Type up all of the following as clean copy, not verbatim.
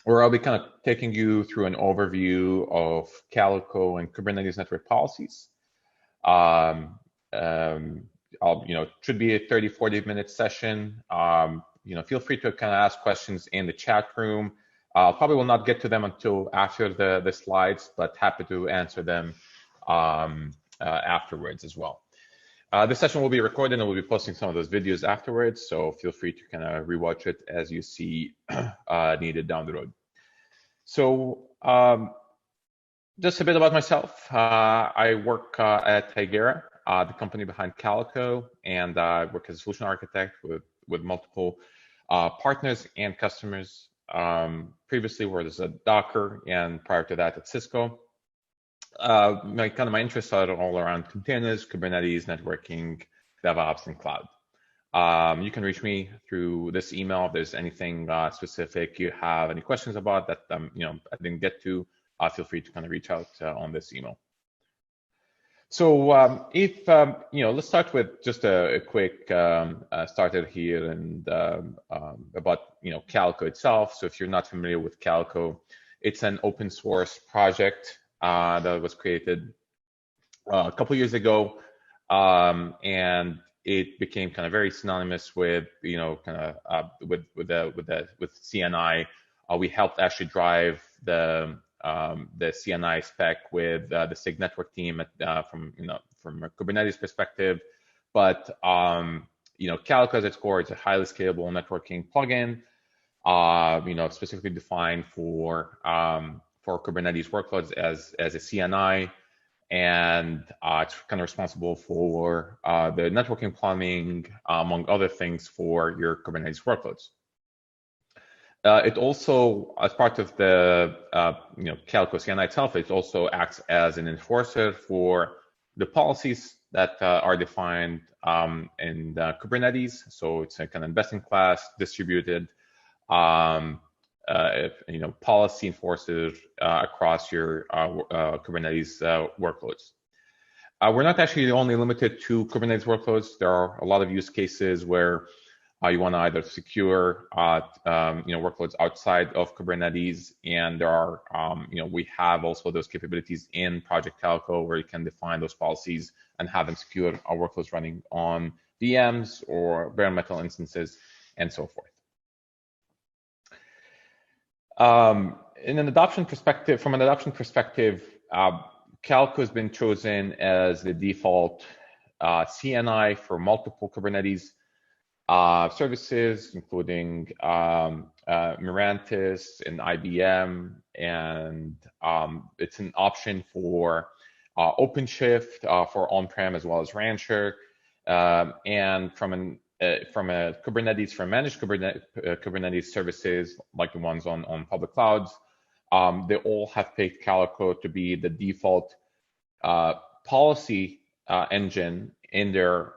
where I'll be kind of taking you through an overview of Calico and Kubernetes Network Policies. It should be a 30, 40-minute session. Feel free to kind of ask questions in the chat room. Probably will not get to them until after the slides, but happy to answer them afterwards as well. This session will be recorded and we'll be posting some of those videos afterwards, so feel free to kind of rewatch it as you see needed down the road. So just a bit about myself. I work at Tigera, the company behind Calico, and I work as a solution architect with multiple partners and customers. Previously was at Docker, and prior to that at Cisco. My interests are all around containers, Kubernetes, networking, DevOps, and cloud. You can reach me through this email if there's anything specific you have any questions about that I didn't get to. Feel free to kind of reach out on this email. So let's start with just a quick starter here and about Calico itself. So if you're not familiar with Calico, it's an open source project that was created a couple years ago, and it became kind of very synonymous with with CNI. We helped actually drive the CNI spec with the SIG network team from a Kubernetes perspective. But Calico at its core, it's a highly scalable networking plugin, specifically defined for Kubernetes workloads as a CNI, and it's kind of responsible for the networking plumbing, among other things, for your Kubernetes workloads. It also, as part of the Calico CNI itself, it also acts as an enforcer for the policies that are defined in Kubernetes. So it's a kind of best-in-class distributed policy enforcer across your Kubernetes workloads. We're not actually only limited to Kubernetes workloads. There are a lot of use cases where you want to either secure workloads outside of Kubernetes, and there are we have also those capabilities in Project Calico where you can define those policies and have them secure our workloads running on VMs or bare metal instances and so forth. From an adoption perspective, Calico has been chosen as the default CNI for multiple Kubernetes services, including Mirantis and IBM, and it's an option for OpenShift for on-prem as well as Rancher, and from a Kubernetes, for managed Kubernetes services like the ones on public clouds, they all have picked Calico to be the default policy engine in their,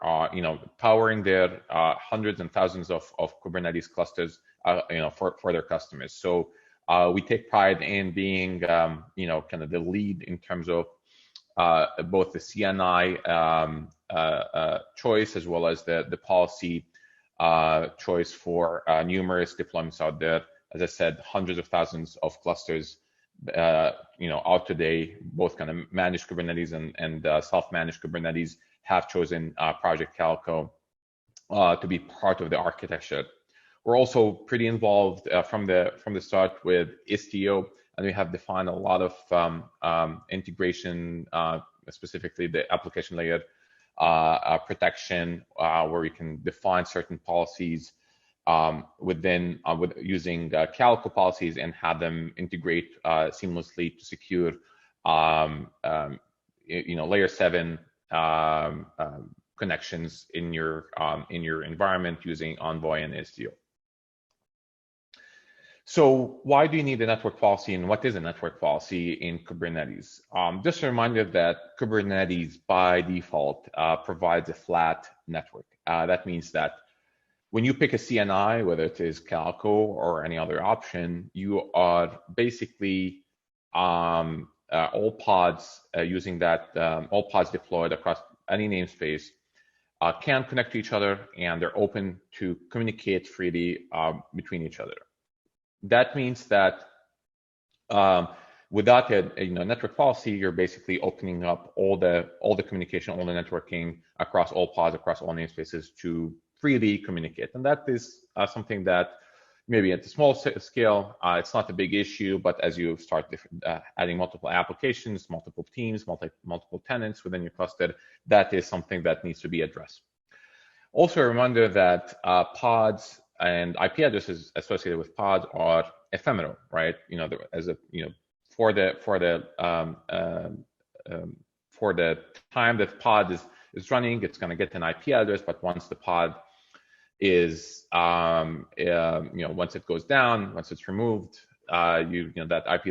powering their hundreds and thousands of Kubernetes clusters, for their customers. So we take pride in being, kind of the lead in terms of both the CNI choice as well as the policy choice for numerous deployments out there. As I said, hundreds of thousands of clusters, out today, both kind of managed Kubernetes and self-managed Kubernetes have chosen Project Calico to be part of the architecture. We're also pretty involved from the start with Istio, and we have defined a lot of integration, specifically the application layer protection, where we can define certain policies within using Calico policies and have them integrate seamlessly to secure layer 7 connections in your environment using Envoy and Istio. So why do you need a network policy, and what is a network policy in Kubernetes? Just a reminder that Kubernetes by default provides a flat network. That means that when you pick a CNI, whether it is Calico or any other option, you are basically all pods using that, all pods deployed across any namespace can connect to each other, and they're open to communicate freely between each other. That means that Without a network policy, you're basically opening up all the communication, all the networking across all pods, across all namespaces to freely communicate. And that is something that maybe at the small scale, it's not a big issue, but as you start adding multiple applications, multiple teams, multiple tenants within your cluster, that is something that needs to be addressed. Also, a reminder that pods and IP addresses associated with pods are ephemeral, right? For the time that pod is running, it's going to get an IP address, but once the pod is once it goes down, once it's removed, that IP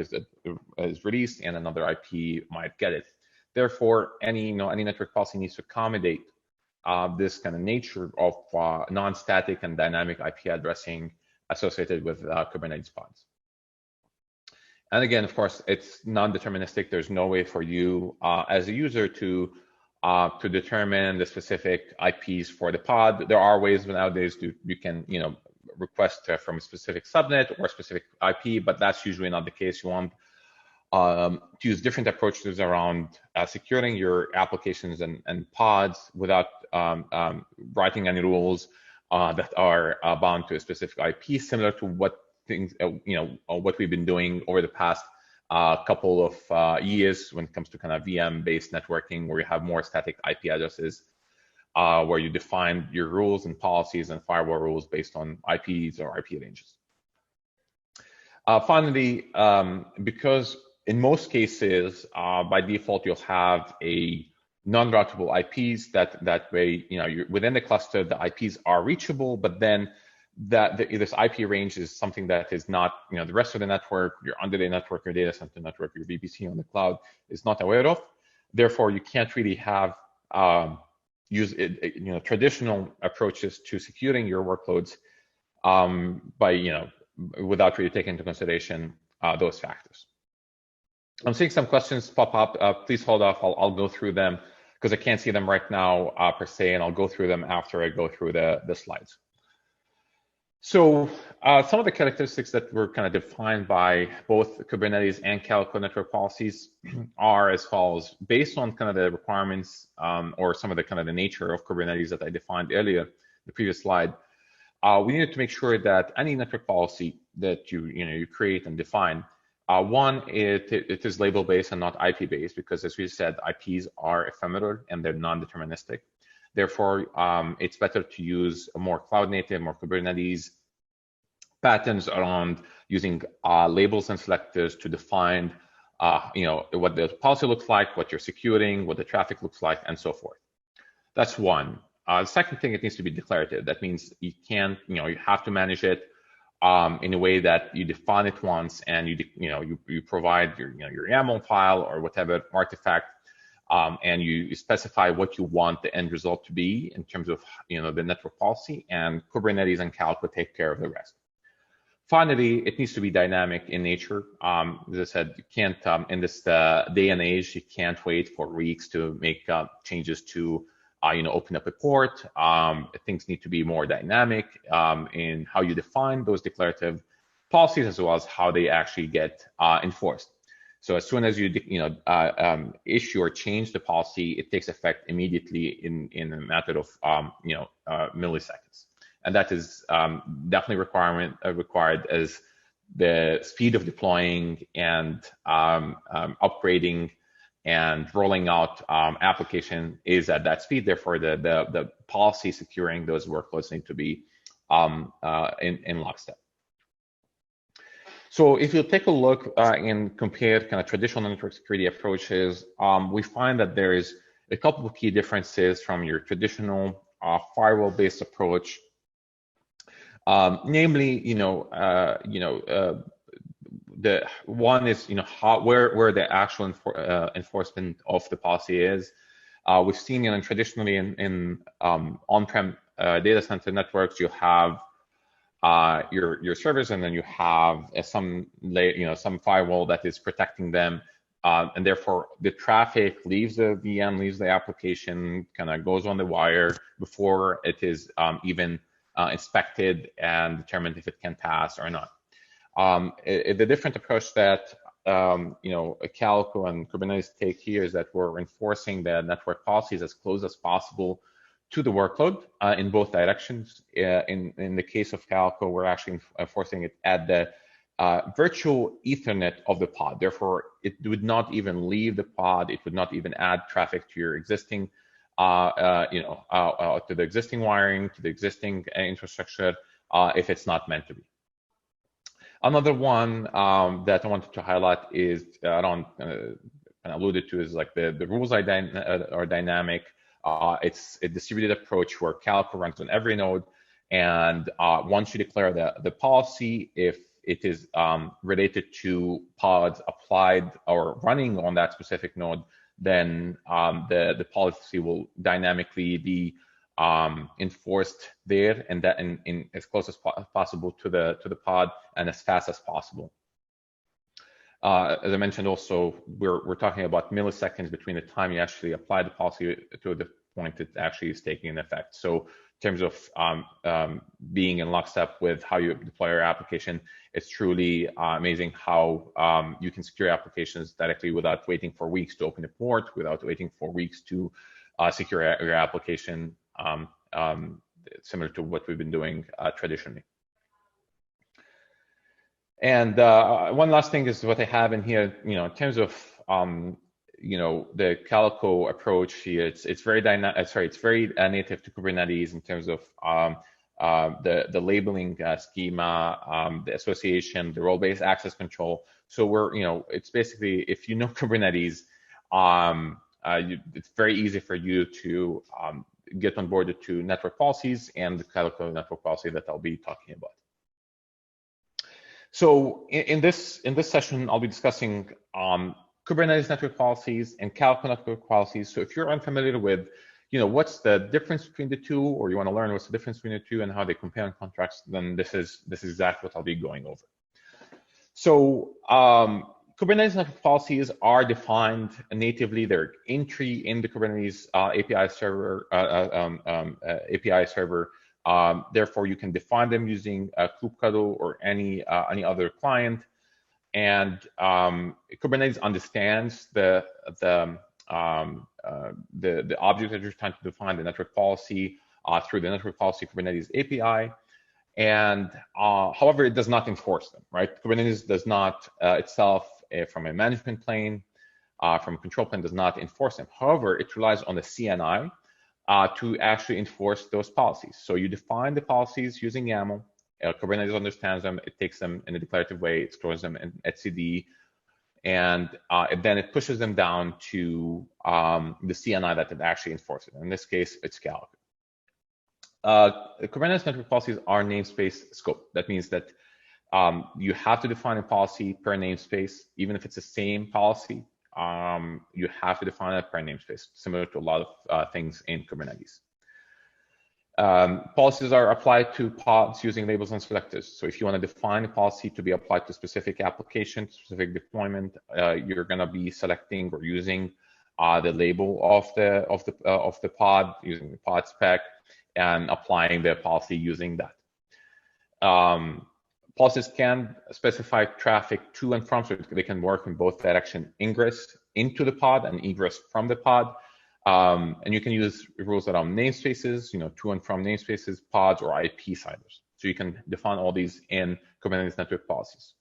is released, and another IP might get it. Therefore, any network policy needs to accommodate this kind of nature of non-static and dynamic IP addressing associated with Kubernetes pods. And again, of course, it's non-deterministic. There's no way for you as a user to determine the specific IPs for the pod. There are ways nowadays you can request from a specific subnet or a specific IP, but that's usually not the case. You want to use different approaches around securing your applications and pods without writing any rules that are bound to a specific IP, similar to what what we've been doing over the past couple of years when it comes to kind of VM-based networking, where you have more static IP addresses, where you define your rules and policies and firewall rules based on IPs or IP ranges. Finally, because in most cases, by default, you'll have a non-routable IPs. That way, you're within the cluster, the IPs are reachable, but then this IP range is something that is not, the rest of the network, your under-the network, your data center network, your VPC on the cloud is not aware of. Therefore, you can't really have use traditional approaches to securing your workloads without really taking into consideration those factors. I'm seeing some questions pop up. Please hold off. I'll go through them because I can't see them right now per se, and I'll go through them after I go through the slides. So some of the characteristics that were kind of defined by both Kubernetes and Calico network policies are as follows. Based on kind of the requirements or some of the kind of the nature of Kubernetes that I defined earlier, the previous slide, we needed to make sure that any network policy that you create and define, one, it is label-based and not IP-based, because as we said, IPs are ephemeral and they're non-deterministic. Therefore, it's better to use a more cloud-native, more Kubernetes patterns around using labels and selectors to define, what the policy looks like, what you're securing, what the traffic looks like, and so forth. That's one. The second thing, it needs to be declarative. That means you can't, you have to manage it in a way that you define it once and you provide your YAML file or whatever artifact. And you specify what you want the end result to be in terms of the network policy, and Kubernetes and Calico take care of the rest. Finally, it needs to be dynamic in nature. As I said, you can't in this day and age, you can't wait for weeks to make changes to open up a port. Things need to be more dynamic in how you define those declarative policies, as well as how they actually get enforced. So as soon as you issue or change the policy, it takes effect immediately in a matter of milliseconds, and that is definitely required as the speed of deploying and upgrading and rolling out application is at that speed. Therefore, the policy securing those workloads need to be in lockstep. So if you take a look and compare kind of traditional network security approaches, we find that there is a couple of key differences from your traditional firewall-based approach. Namely, the one is where the actual enforcement of the policy is. We've seen traditionally in on-prem data center networks, you have your servers, and then you have some firewall that is protecting them, and therefore the traffic leaves the VM, leaves the application, kind of goes on the wire before it is even inspected and determined if it can pass or not. The different approach that Calico and Kubernetes take here is that we're enforcing the network policies as close as possible to the workload in both directions. In the case of Calico, we're actually enforcing it at the virtual Ethernet of the pod. Therefore, it would not even leave the pod. It would not even add traffic to your existing, to the existing wiring, to the existing infrastructure, if it's not meant to be. Another one that I wanted to highlight is Ron alluded to is like the rules are dynamic. It's a distributed approach where Calico runs on every node, and once you declare the policy, if it is related to pods applied or running on that specific node, then the policy will dynamically be enforced there, and that in as close as possible to the pod and as fast as possible. As I mentioned, also we're talking about milliseconds between the time you actually apply the policy to the point it actually is taking effect. So in terms of being in lockstep with how you deploy your application, it's truly amazing how you can secure applications directly without waiting for weeks to open a port, without waiting for weeks to secure your application, similar to what we've been doing traditionally. And one last thing is what I have in here, in terms of the Calico approach here. It's very it's very native to Kubernetes in terms of the labeling schema, the association, the role-based access control. So it's basically, if you know Kubernetes, it's very easy for you to get onboarded to network policies and the Calico network policy that I'll be talking about. So in this session, I'll be discussing Kubernetes network policies and Calico network policies. So if you're unfamiliar with, what's the difference between the two, or you want to learn what's the difference between the two and how they compare in contracts, then this is exactly what I'll be going over. So Kubernetes network policies are defined natively. They're entry in the Kubernetes API server. Therefore, you can define them using kubectl or any other client. And Kubernetes understands the object that you're trying to define, the network policy, through the network policy Kubernetes API. And however, it does not enforce them, right? Kubernetes does not itself, from a management plane, from a control plane, does not enforce them. However, it relies on the CNI to actually enforce those policies. So you define the policies using YAML. Kubernetes understands them. It takes them in a declarative way. It stores them in etcd, and then it pushes them down to the CNI that it actually enforces. In this case, it's Calico. Kubernetes network policies are namespace scope. That means that you have to define a policy per namespace, even if it's the same policy. You have to define it per namespace, similar to a lot of things in Kubernetes. Policies are applied to pods using labels and selectors. So if you want to define a policy to be applied to specific application, specific deployment, you're going to be selecting or using the label of the pod, using the pod spec, and applying the policy using that. Policies can specify traffic to and from, so they can work in both directions: ingress into the pod and egress from the pod. And you can use rules around namespaces, to and from namespaces, pods, or IP siders. So you can define all these in Kubernetes network policies.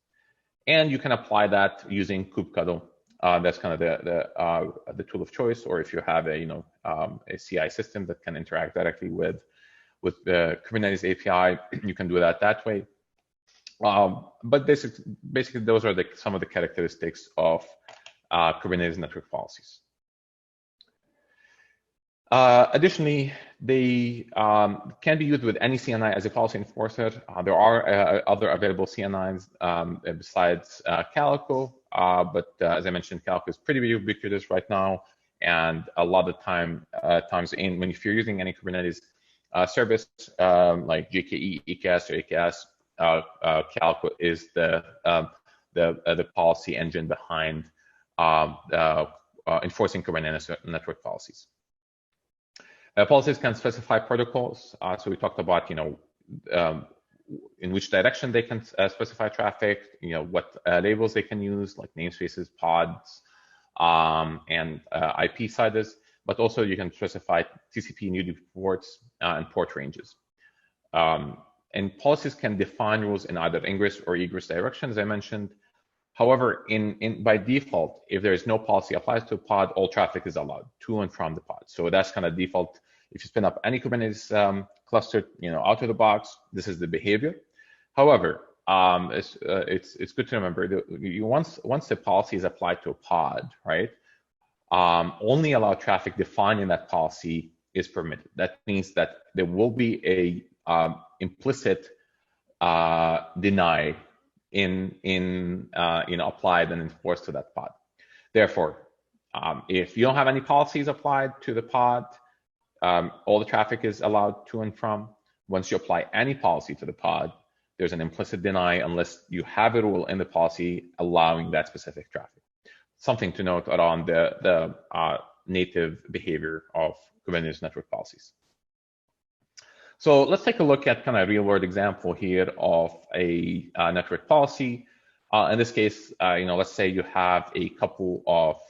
And you can apply that using kubectl. That's kind of the tool of choice. Or if you have a CI system that can interact directly with the Kubernetes API, you can do that way. But basically, those are some of the characteristics of Kubernetes network policies. Additionally, they can be used with any CNI as a policy enforcer. There are other available CNIs besides Calico, but as I mentioned, Calico is pretty ubiquitous right now, and a lot of times if you're using any Kubernetes service like GKE, EKS, or AKS, Calico is the policy engine behind enforcing Kubernetes network policies. Policies can specify protocols. So we talked about, in which direction they can specify traffic, what labels they can use, like namespaces, pods, and IP siders, but also you can specify TCP and UDP ports and port ranges. And policies can define rules in either ingress or egress direction, as I mentioned. However, by default, if there is no policy applies to a pod, all traffic is allowed to and from the pod. So that's kind of default. If you spin up any Kubernetes cluster, out of the box, this is the behavior. However, it's good to remember that once the policy is applied to a pod, right? Only allow traffic defined in that policy is permitted. That means that there will be a implicit deny applied and enforced to that pod. Therefore, if you don't have any policies applied to the pod, all the traffic is allowed to and from. Once you apply any policy to the pod, there's an implicit deny unless you have a rule in the policy allowing that specific traffic. Something to note around the native behavior of Kubernetes network policies. So let's take a look at kind of a real-world example here of a network policy. In this case, let's say you have a couple of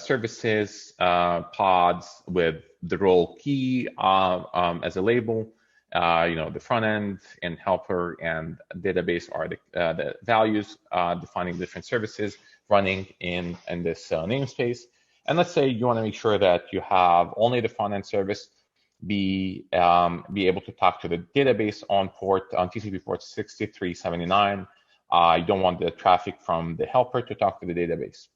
services, pods with the role key as a label. The front end and helper and database are the values defining different services running in this namespace. And let's say you want to make sure that you have only the front end service be able to talk to the database on TCP port 6379. You don't want the traffic from the helper to talk to the database.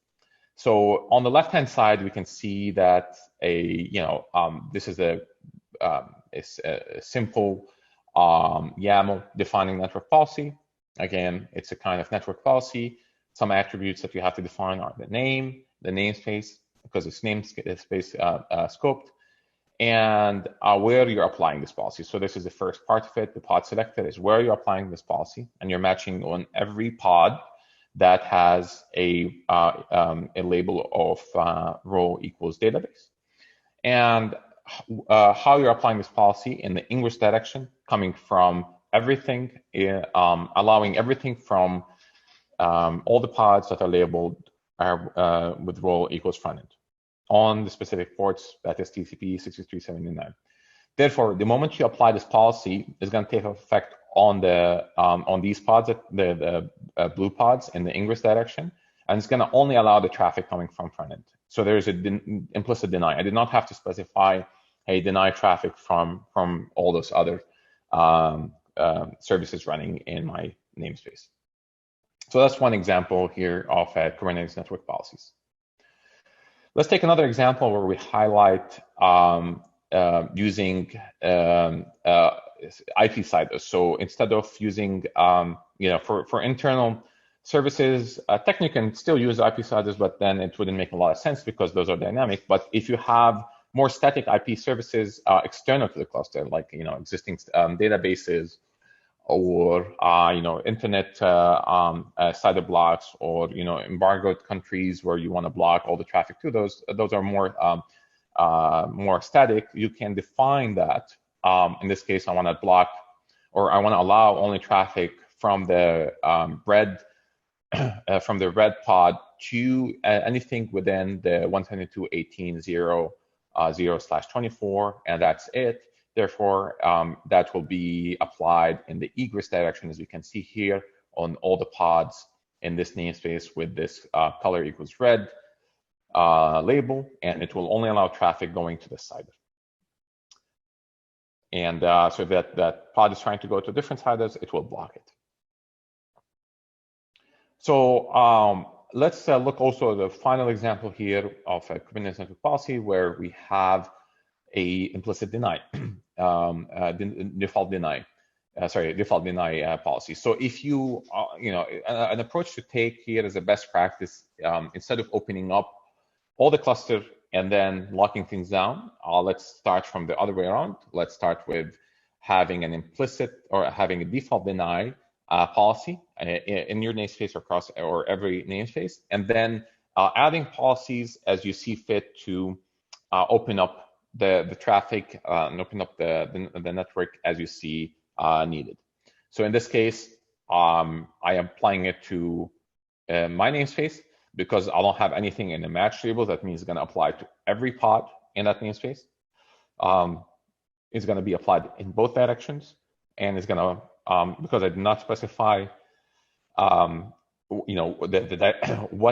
So on the left-hand side, we can see that this is a simple YAML defining network policy. Again, it's a kind of network policy. Some attributes that you have to define are the name, the namespace, because it's namespace scoped, and where you're applying this policy. So this is the first part of it. The pod selector is where you're applying this policy, and you're matching on every pod that has a label of role equals database. And how you're applying this policy in the ingress direction, coming from everything, allowing everything from all the pods that are labeled with role equals front end on the specific ports, that is TCP 6379. Therefore, the moment you apply this policy, it's going to take effect on these pods, the blue pods in the ingress direction, and it's going to only allow the traffic coming from front end. So there's an implicit deny. I did not have to specify a deny traffic from all those other services running in my namespace. So that's one example here of Kubernetes network policies. Let's take another example where we highlight using IP siders. So instead of using, for internal services, technically you can still use IP siders, but then it wouldn't make a lot of sense because those are dynamic. But if you have more static IP services external to the cluster, like existing databases, or internet cider blocks, or embargoed countries where you want to block all the traffic to those are more static. You can define that. In this case, I want to block, or I want to allow only traffic from the red pod to anything within the 172.18.0.0/24, and that's it. Therefore, that will be applied in the egress direction, as you can see here, on all the pods in this namespace with this color equals red label, and it will only allow traffic going to the cider. And so that pod is trying to go to different ciders, it will block it. So let's look also at the final example here of a Kubernetes network policy where we have a implicit deny, default deny policy. So if you, an approach to take here as a best practice, instead of opening up all the cluster and then locking things down, let's start from the other way around. Let's start with having an implicit or having a default deny policy in your namespace or every namespace, and then adding policies as you see fit to open up the traffic and open up the network as you see needed. So in this case, I am applying it to my namespace because I don't have anything in the match table. That means it's going to apply to every pod in that namespace. It's going to be applied in both directions, and it's going to because I did not specify what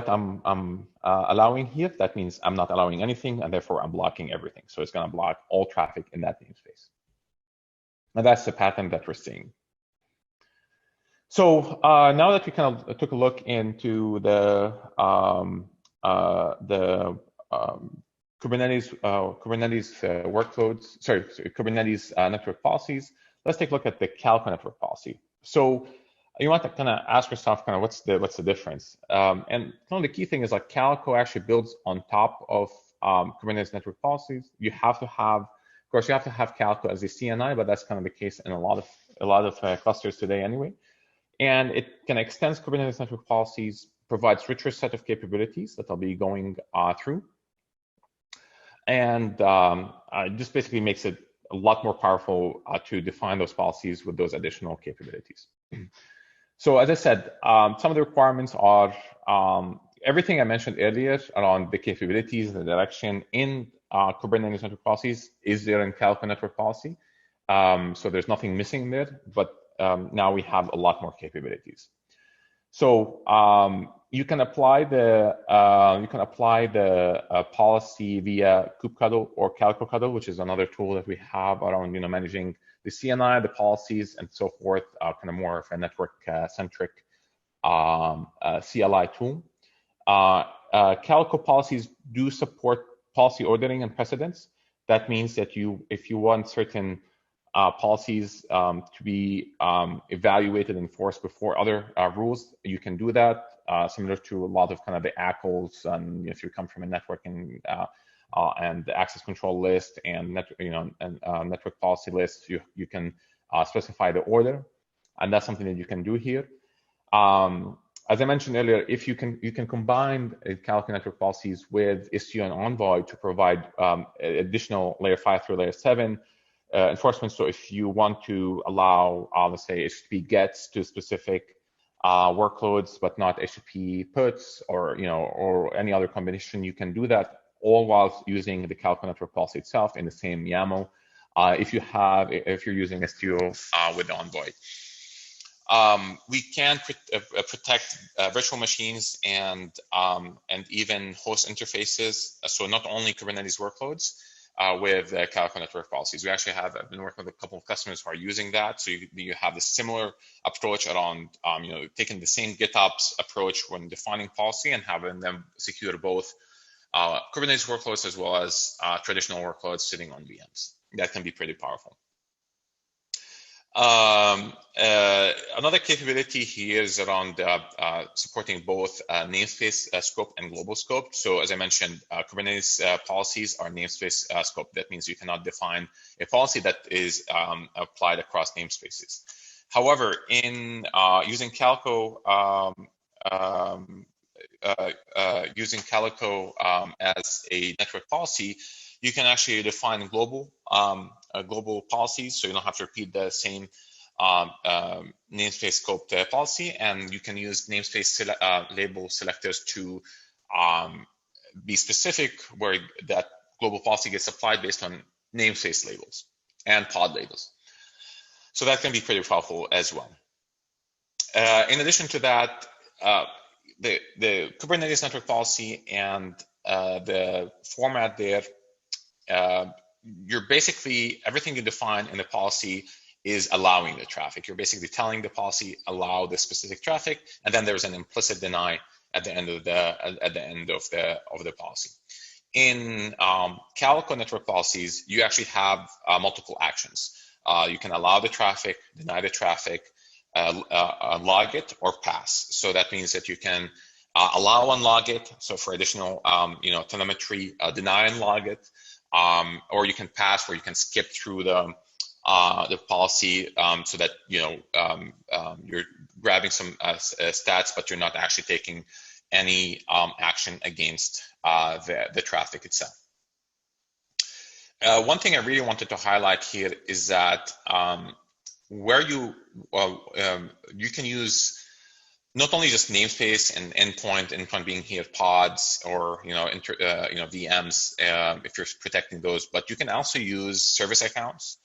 I'm allowing here. That means I'm not allowing anything, and therefore I'm blocking everything. So it's going to block all traffic in that namespace. And that's the pattern that we're seeing. So now that we kind of took a look into the Kubernetes workloads, Kubernetes network policies, let's take a look at the Calico network policy. So you want to kind of ask yourself, kind of what's the difference? And kind of the key thing is like Calico actually builds on top of Kubernetes network policies. You have to have, of course, you have to have Calico as a CNI, but that's kind of the case in a lot of clusters today anyway. And it can extend Kubernetes network policies, provides richer set of capabilities that I'll be going through, and just basically makes it a lot more powerful to define those policies with those additional capabilities. So as I said, some of the requirements are everything I mentioned earlier around the capabilities, the direction in Kubernetes network policies is there in Calico network policy. So there's nothing missing there, but now we have a lot more capabilities. So you can apply the policy via kubectl or Calico ctl, which is another tool that we have around managing the CNI, the policies, and so forth. Kind of more of a network centric CLI tool. Calico policies do support policy ordering and precedence. That means that if you want certain policies to be evaluated and enforced before other rules, you can do that, similar to a lot of kind of the ACLs, and if you come from a networking and the access control list and network policy list, you can specify the order, and that's something that you can do here. As I mentioned earlier, if you can combine Calico network policies with Istio and Envoy to provide additional layer 5 through layer 7 enforcement. So if you want to allow, let's say, HTTP gets to specific workloads, but not HTTP puts, or any other combination, you can do that, all while using the Calico network policy itself in the same YAML. If you're using Istio with Envoy. We can protect virtual machines and even host interfaces. So not only Kubernetes workloads with Calico network policies. We actually I've been working with a couple of customers who are using that. So you have a similar approach around taking the same GitOps approach when defining policy and having them secure both Kubernetes workloads as well as traditional workloads sitting on VMs. That can be pretty powerful. Another capability here is around supporting both namespace scope and global scope. So as I mentioned, Kubernetes policies are namespace scope. That means you cannot define a policy that is applied across namespaces. However, in using Calico as a network policy, you can actually define global policies, so you don't have to repeat the same namespace scope policy, and you can use namespace label selectors to be specific where that global policy gets applied based on namespace labels and pod labels. So that can be pretty powerful as well. In addition to that, the Kubernetes network policy and the format there, you're basically, everything you define in the policy is allowing the traffic. You're basically telling the policy allow the specific traffic, and then there's an implicit deny at the end of the policy. In Calico network policies, you actually have multiple actions. You can allow the traffic, deny the traffic, log it, or pass. So that means that you can allow and log it. So for additional telemetry, deny and log it. Or you can pass, where you can skip through the policy so that you're grabbing some stats, but you're not actually taking any action against the traffic itself. One thing I really wanted to highlight here is that where you can use not only just namespace and endpoint being here pods or VMs if you're protecting those, but you can also use service accounts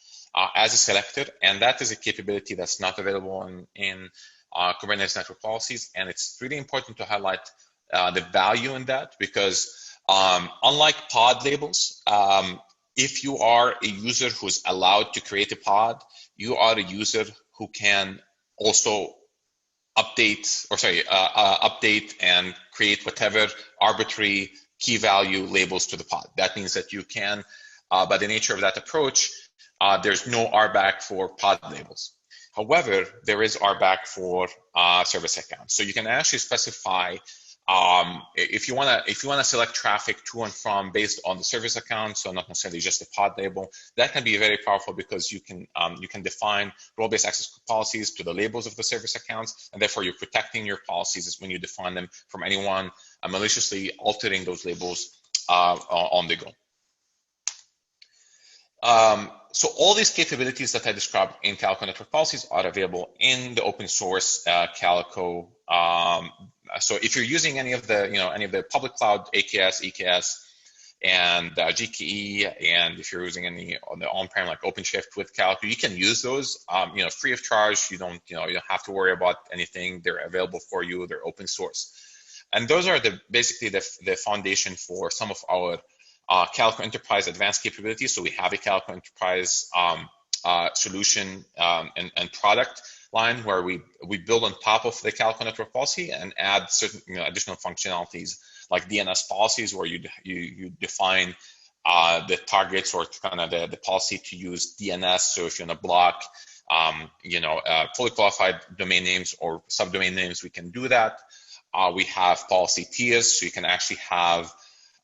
as a selector, and that is a capability that's not available in Kubernetes network policies. And it's really important to highlight the value in that, because unlike pod labels, if you are a user who's allowed to create a pod, you are a user who can also update and create whatever arbitrary key value labels to the pod. That means that you can, by the nature of that approach, there's no RBAC for pod labels. However, there is RBAC for service accounts. So you can actually specify if you want to select traffic to and from based on the service account, so not necessarily just the pod label. That can be very powerful because you can define role-based access policies to the labels of the service accounts, and therefore you're protecting your policies when you define them from anyone maliciously altering those labels on the go. So all these capabilities that I described in Calico Network Policies are available in the open source Calico. So if you're using any of the public cloud AKS, EKS, and GKE, and if you're using any on the on-prem like OpenShift with Calico, you can use those, free of charge. You don't have to worry about anything. They're available for you. They're open source, and those are basically the foundation for some of our Calico Enterprise advanced capabilities. So we have a Calico Enterprise solution and product line where we build on top of the Calico Network Policy and add certain additional functionalities like DNS policies, where you define the targets or kind of the policy to use DNS. So if you're going to block fully qualified domain names or subdomain names, we can do that. We have policy tiers, so you can actually have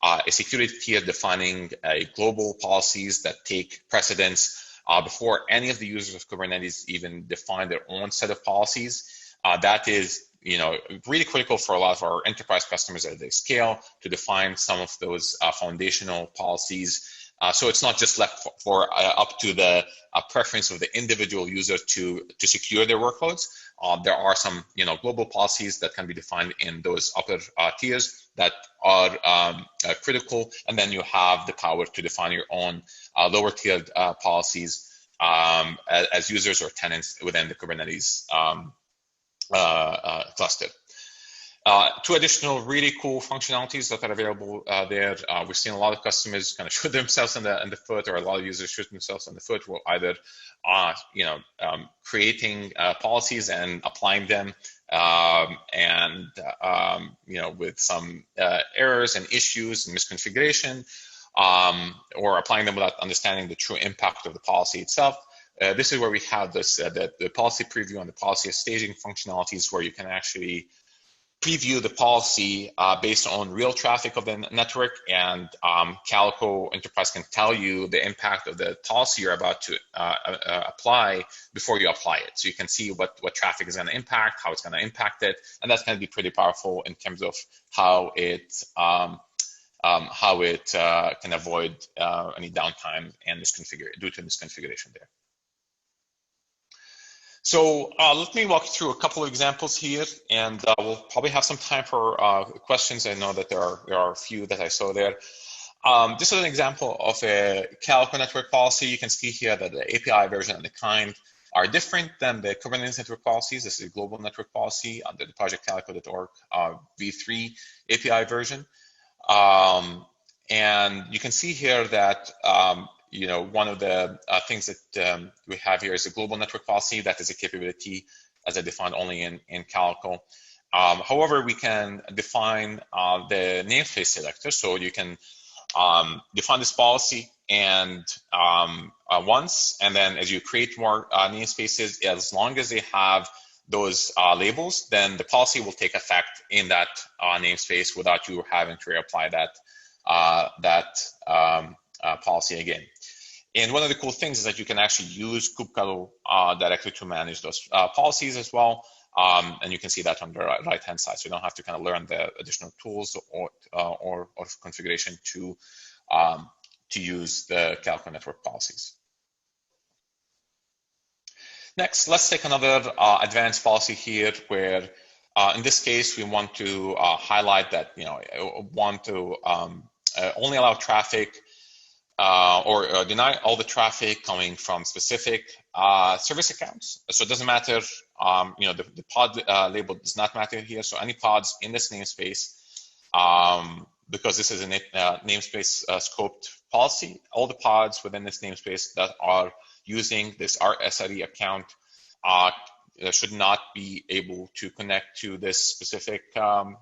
a security tier defining global policies that take precedence before any of the users of Kubernetes even define their own set of policies. That is, really critical for a lot of our enterprise customers as they scale to define some of those foundational policies. So it's not just left for up to the preference of the individual user to secure their workloads. There are some, global policies that can be defined in those upper tiers that are critical, and then you have the power to define your own lower tiered policies as users or tenants within the Kubernetes cluster. Two additional really cool functionalities that are available there. We've seen a lot of customers kind of shoot themselves in the foot, or a lot of users shoot themselves in the foot, while either creating policies and applying them, with some errors and issues and misconfiguration, or applying them without understanding the true impact of the policy itself. This is where we have this the policy preview and the policy staging functionalities, where you can actually preview the policy based on real traffic of the network, and Calico Enterprise can tell you the impact of the policy you're about to apply before you apply it. So you can see what traffic is going to impact, how it's going to impact it, and that's going to be pretty powerful in terms of how it can avoid any downtime and due to misconfiguration there. So let me walk you through a couple of examples here, and we'll probably have some time for questions. I know that there are a few that I saw there. This is an example of a Calico network policy. You can see here that the API version and the kind are different than the Kubernetes network policies. This is a global network policy under the project.calico.org v3 API version. And you can see here that one of the things that we have here is a global network policy. That is a capability as I defined only in Calico. However, we can define the namespace selector. So you can define this policy and once, and then as you create more namespaces, as long as they have those labels, then the policy will take effect in that namespace without you having to reapply that policy again. And one of the cool things is that you can actually use kubectl directly to manage those policies as well. And you can see that on the right-hand side. So you don't have to kind of learn the additional tools or configuration to to use the Calico network policies. Next, let's take another advanced policy here where in this case, we want to highlight that, want to only allow traffic or deny all the traffic coming from specific service accounts. So it doesn't matter, the pod label does not matter here. So any pods in this namespace, because this is a namespace scoped policy, all the pods within this namespace that are using this SRE account should not be able to connect to this specific pod.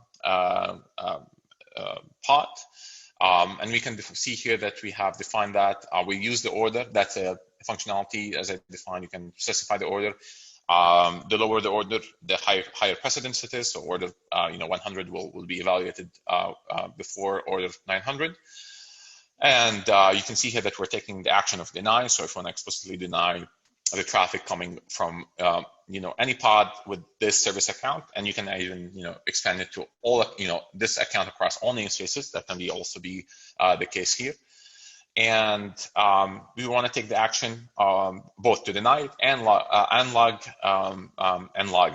And we can see here that we have defined that. We use the order. That's a functionality as I defined. You can specify the order. The lower the order, the higher precedence it is. So order 100 will be evaluated before order 900. And you can see here that we're taking the action of deny. So if we want to explicitly deny the traffic coming from any pod with this service account, and you can even expand it to all this account across all namespaces. That can also be the case here. And we want to take the action both to deny it and log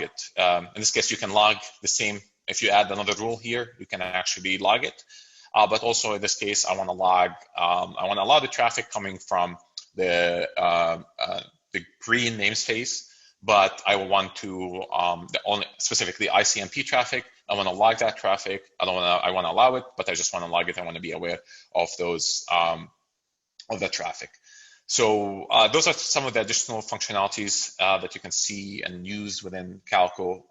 it. In this case, you can log the same. If you add another rule here, you can actually log it. But also in this case, I want to log. I want to allow the traffic coming from the green namespace, but I want to specifically ICMP traffic. I want to log that traffic. I want to allow it, but I just want to log it. I want to be aware of those of that traffic. So those are some of the additional functionalities that you can see and use within Calico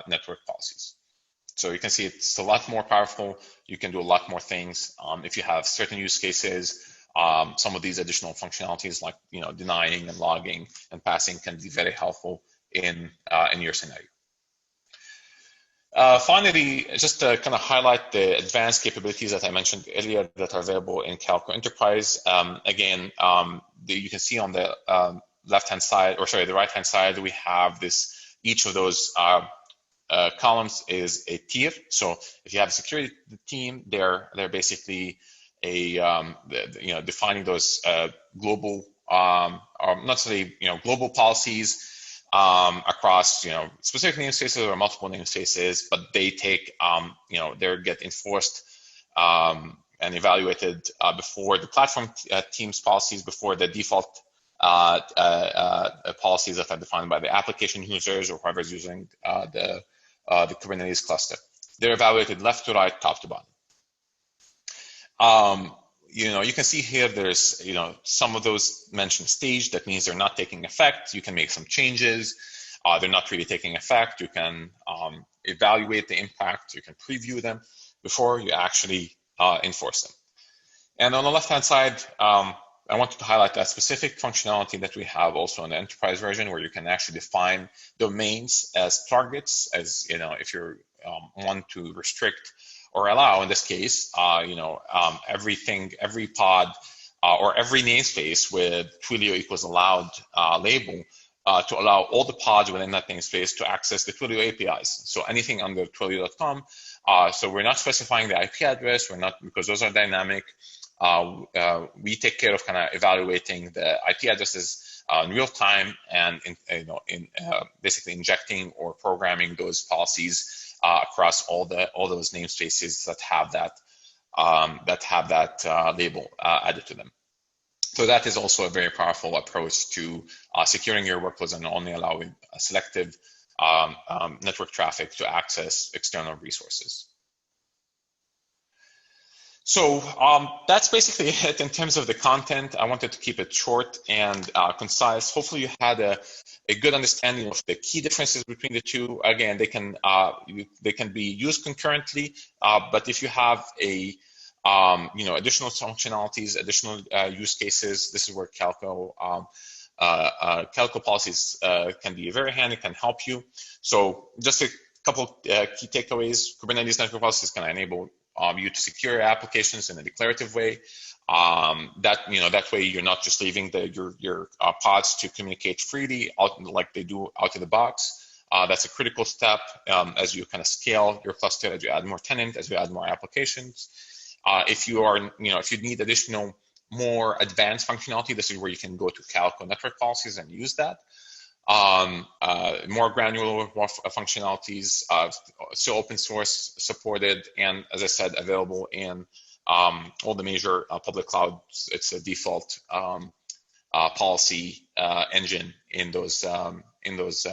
network policies. So you can see it's a lot more powerful. You can do a lot more things. If you have certain use cases, some of these additional functionalities like denying and logging and passing can be very helpful in your scenario. Finally, just to kind of highlight the advanced capabilities that I mentioned earlier that are available in Calico Enterprise. Again, you can see on the left-hand side, or sorry, the right-hand side, we have this. Each of those columns is a tier. So if you have a security team, they're basically defining those global, or not necessarily global policies across specific namespaces or multiple namespaces, but they take they get enforced and evaluated before the platform team's policies, before the default policies that are defined by the application users or whoever's using the Kubernetes cluster. They're evaluated left to right, top to bottom. You can see here there's some of those mentioned staged. That means they're not taking effect. You can make some changes. They're not really taking effect. You can evaluate the impact. You can preview them before you actually enforce them. And on the left-hand side, I wanted to highlight that specific functionality that we have also in the enterprise version, where you can actually define domains as targets, as if you want to restrict or allow, in this case, everything, every pod or every namespace with Twilio equals allowed label to allow all the pods within that namespace to access the Twilio APIs. So anything under Twilio.com. So we're not specifying the IP address. We're not, because those are dynamic. We take care of kind of evaluating the IP addresses in real time and basically injecting or programming those policies across all those namespaces that have that label added to them. So that is also a very powerful approach to securing your workloads and only allowing selective network traffic to access external resources. So that's basically it in terms of the content. I wanted to keep it short and concise. Hopefully you had a good understanding of the key differences between the two. Again, they can be used concurrently, but if you have additional functionalities, additional use cases, this is where Calico policies can be very handy, can help you. So just a couple key takeaways. Kubernetes Network Policies can enable you to secure your applications in a declarative way. That way you're not just leaving your pods to communicate freely like they do out of the box. That's a critical step as you kind of scale your cluster, as you add more tenants, as you add more applications. If you are, if you need additional, more advanced functionality, this is where you can go to Calico Network Policies and use that. More granular functionalities, still open source supported, and as I said, available in all the major public clouds. It's a default policy engine in those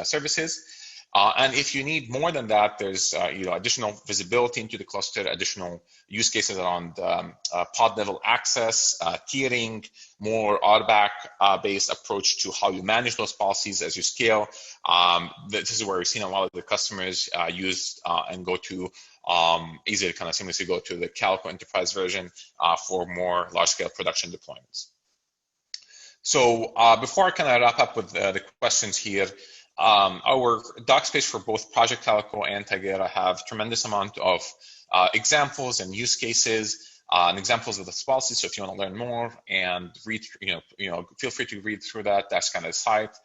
services. And if you need more than that, there's additional visibility into the cluster, additional use cases around pod level access, tiering, more RBAC based approach to how you manage those policies as you scale. This is where we've seen a lot of the customers use and go to easy to kind of seamlessly go to the Calico Enterprise version for more large scale production deployments. So before I kind of wrap up with the questions here, our doc space for both Project Calico and Tigera have tremendous amount of examples and use cases and examples of the policies. So if you want to learn more and read, feel free to read through that. That's kind of the site.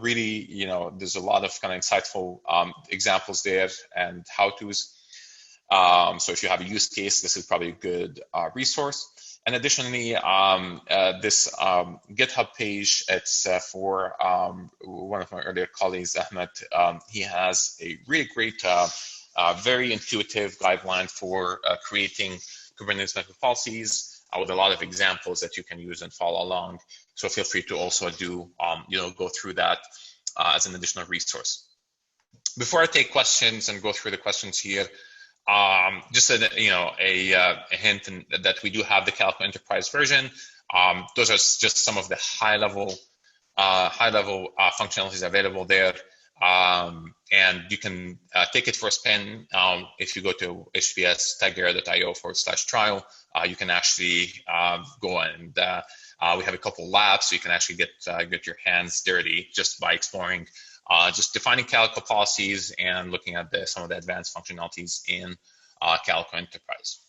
Really, there's a lot of kind of insightful examples there and how-tos. So if you have a use case, this is probably a good resource. And additionally, this GitHub page, it's for one of my earlier colleagues, Ahmed. He has a really great, very intuitive guideline for creating Kubernetes network policies with a lot of examples that you can use and follow along. So feel free to also do, go through that as an additional resource. Before I take questions and go through the questions here, just a hint that we do have the Calico Enterprise version. Those are just some of the high-level functionalities available there, and you can take it for a spin. If you go to hps.tigera.io/trial, you can actually go and we have a couple labs, so you can actually get your hands dirty just by exploring. Just defining Calico policies and looking at some of the advanced functionalities in Calico Enterprise.